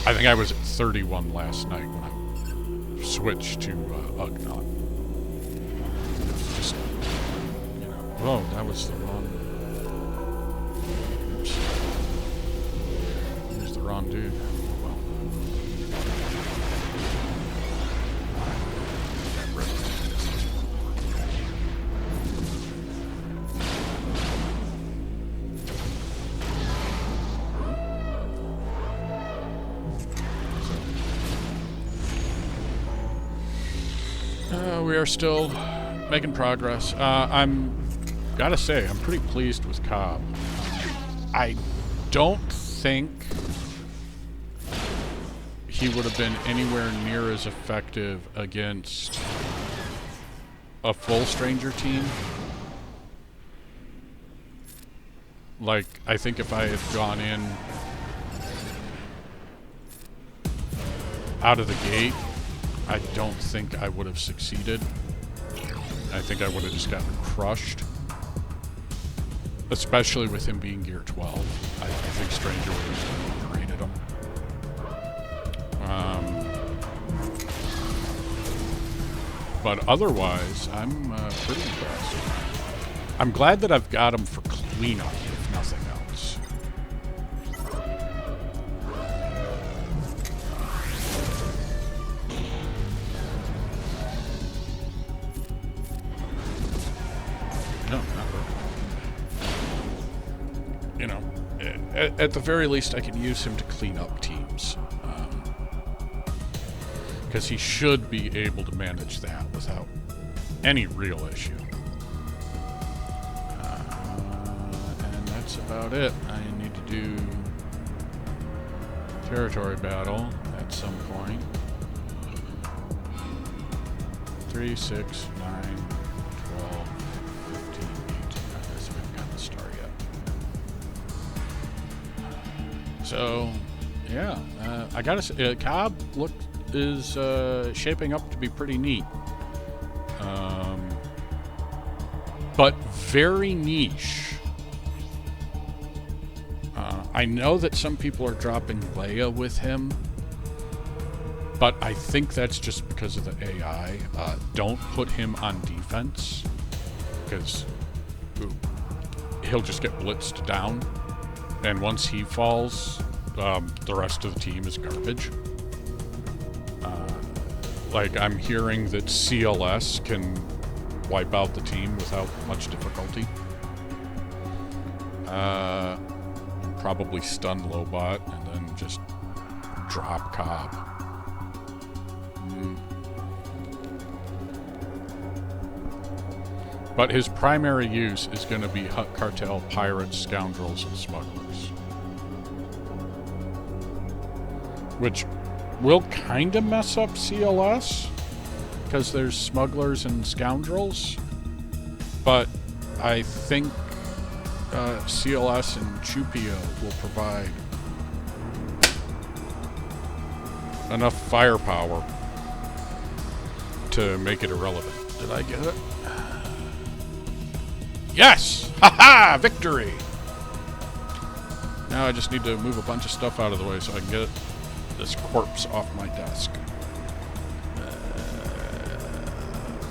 Speaker 1: I think I was at 31 last night when I switched to Ugnaught. Just, you know, whoa, that was the wrong... Oops. Here's the wrong dude. We are still making progress. Gotta say, I'm pretty pleased with Cobb. I don't think he would have been anywhere near as effective against a full stranger team. Like, I think if I had gone in out of the gate, I don't think I would have succeeded. I think I would have just gotten crushed. Especially with him being gear 12. I think Stranger would have obliterated him. But otherwise, I'm pretty impressed. I'm glad that I've got him for cleanup, if nothing else. No, not really. You know, at the very least, I can use him to clean up teams. Because he should be able to manage that without any real issue. And that's about it. I need to do territory battle at some point. 3, 6, 9, 12, 15, 18. I guess we haven't gotten the star yet. So, yeah. I gotta say, Cobb is shaping up to be pretty neat. But very niche. I know that some people are dropping Leia with him, but I think that's just because of the AI. Don't put him on defense, because he'll just get blitzed down, and once he falls, the rest of the team is garbage. Like, I'm hearing that CLS can wipe out the team without much difficulty. Probably stun Lobot and then just drop Cobb. But his primary use is going to be Hutt Cartel, pirates, scoundrels, and smugglers. Which will kind of mess up CLS, because there's smugglers and scoundrels, but I think CLS and Chupio will provide enough firepower to make it irrelevant. Did I get it? Yes! Ha-ha! Victory! Now I just need to move a bunch of stuff out of the way so I can get this corpse off my desk.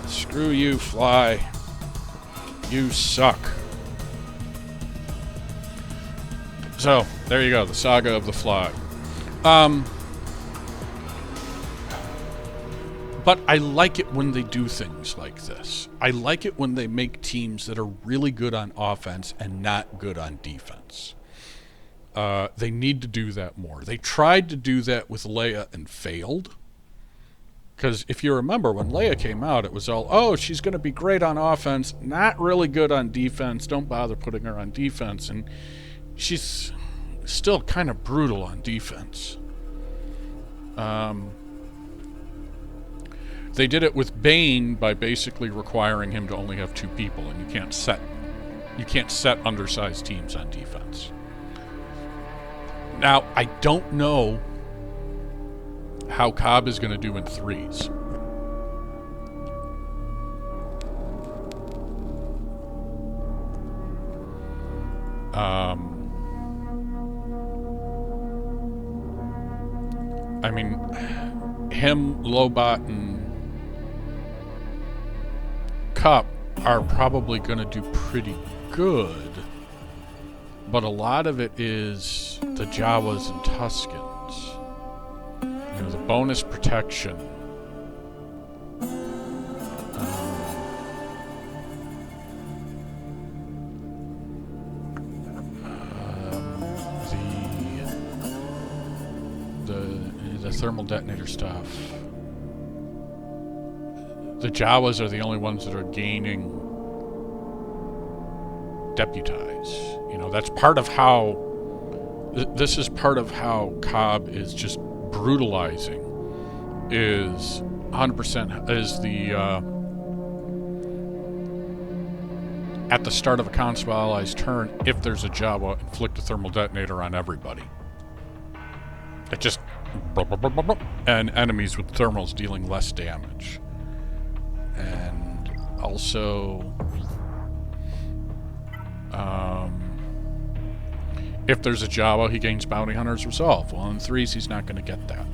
Speaker 1: Screw you, Fly. You suck. So, there you go, the saga of the Fly. But I like it when they do things like this. I like it when they make teams that are really good on offense and not good on defense. They need to do that more. They tried to do that with Leia and failed. Because if you remember, when Leia came out, it was all, oh, she's going to be great on offense, not really good on defense, don't bother putting her on defense. And she's still kind of brutal on defense. They did it with Bane by basically requiring him to only have 2 people, and you can't set undersized teams on defense. Now, I don't know how Cobb is going to do in 3s. I mean, him, Lobot, and Cup are probably going to do pretty good, but a lot of it is the Jawas and Tuskens. You know, the bonus protection. The thermal detonator stuff. The Jawas are the only ones that are gaining deputize. You know, that's part of how... This is part of how Cobb is just brutalizing. Is 100% is the... at the start of a Constable ally's turn, if there's a Jawa, inflict a thermal detonator on everybody. It just... And enemies with thermals dealing less damage. And also, if there's a Jawa, he gains Bounty Hunter's Resolve. Well, in 3s, he's not going to get that.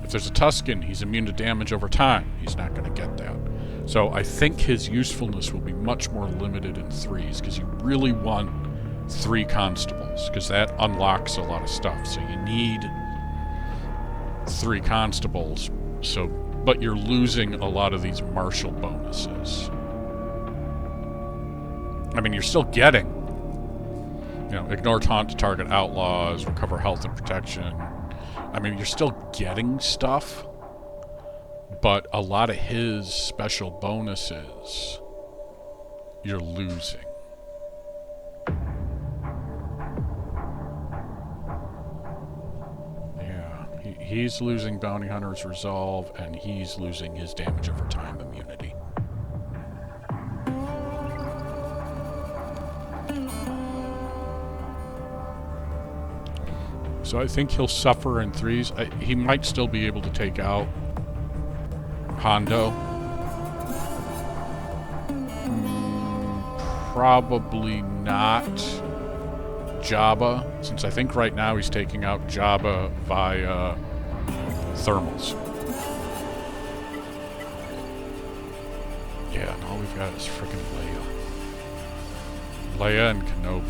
Speaker 1: If there's a Tusken, he's immune to damage over time. He's not going to get that. So I think his usefulness will be much more limited in 3s, because you really want 3 Constables, because that unlocks a lot of stuff. So you need 3 Constables, but you're losing a lot of these martial bonuses. I mean, you're still getting, you know, ignore taunt to target outlaws, recover health and protection. I mean, you're still getting stuff, but a lot of his special bonuses you're losing. He's losing Bounty Hunter's Resolve, and he's losing his damage over time immunity. So I think he'll suffer in 3s. He might still be able to take out Hondo. Probably not Jabba, since I think right now he's taking out Jabba via thermals. Yeah, and all we've got is frickin' Leia. Leia and Kenobi.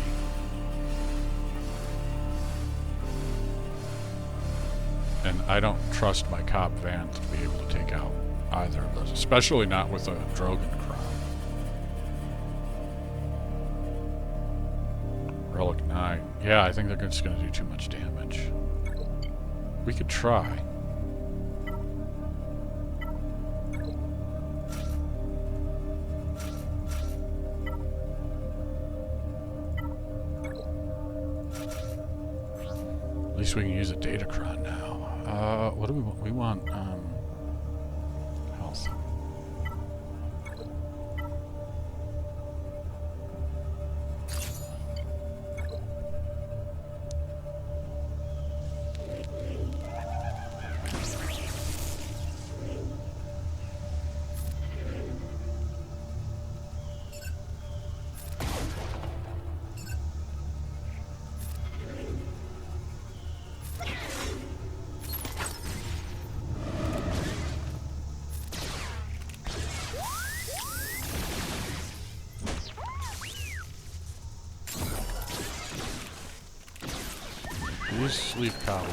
Speaker 1: And I don't trust my Cobb Vanth to be able to take out either of those, especially not with a Drogon crown. Relic 9. Yeah, I think they're just going to do too much damage. We could try. At least we can use a Datacron now. What do we want? We want, health. Just leave Cobb.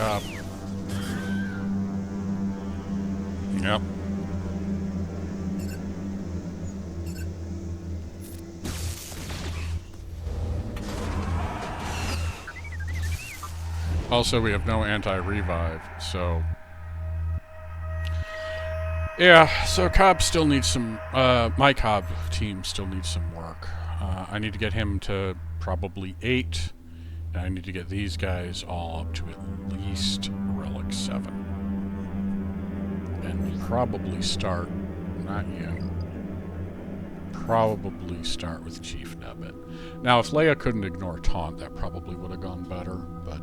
Speaker 1: Cobb. Yep. Also, we have no anti-revive, so... Yeah, so Cobb still needs some... my Cobb team still needs some work. I need to get him to probably 8, and I need to get these guys all up to at least Relic 7. And probably start... Not yet. Probably start with Chief Nebbit. Now, if Leia couldn't ignore Taunt, that probably would have gone better, but...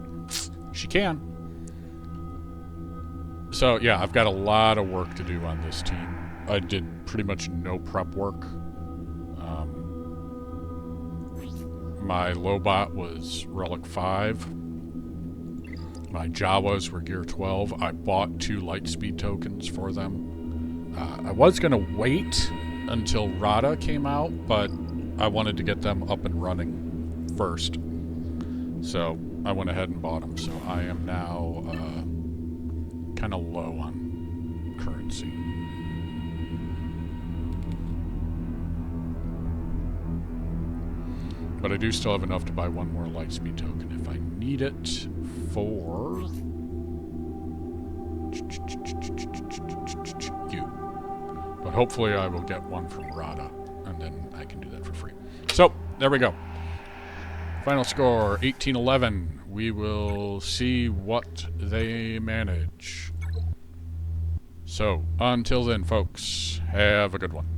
Speaker 1: She can. So, yeah, I've got a lot of work to do on this team. I did pretty much no prep work. My Lobot was Relic 5. My Jawas were Gear 12. I bought 2 Lightspeed tokens for them. I was going to wait until Rada came out, but I wanted to get them up and running first. So I went ahead and bought them. So I am now kind of low on currency. But I do still have enough to buy 1 more Lightspeed token if I need it for you. But hopefully I will get 1 from Rada, and then I can do that for free. So, there we go. Final score, 18-11. We will see what they manage. So, until then, folks, have a good one.